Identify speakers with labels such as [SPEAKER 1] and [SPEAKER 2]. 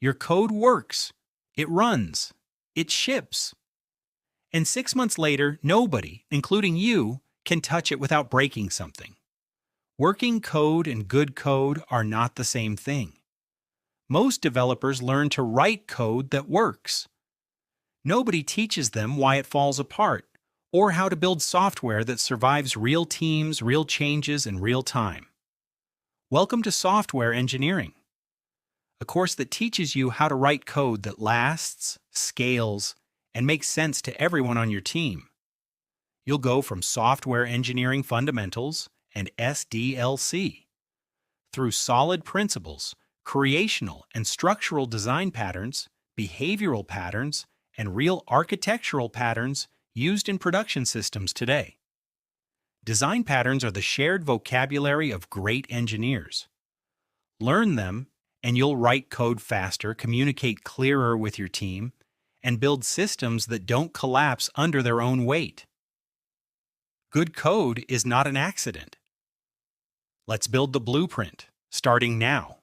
[SPEAKER 1] Your code works. It runs. It ships. And 6 months later, nobody, including you, can touch it without breaking something. Working code and good code are not the same thing. Most developers learn to write code that works. Nobody teaches them why it falls apart, or how to build software that survives real teams, real changes, and real time. Welcome to Software Engineering, a course that teaches you how to write code that lasts, scales, and makes sense to everyone on your team. You'll go from software engineering fundamentals and SDLC through solid principles, creational and structural design patterns, behavioral patterns, and real architectural patterns used in production systems today. Design patterns are the shared vocabulary of great engineers. Learn them, and you'll write code faster, communicate clearer with your team, and build systems that don't collapse under their own weight. Good code is not an accident. Let's build the blueprint, starting now.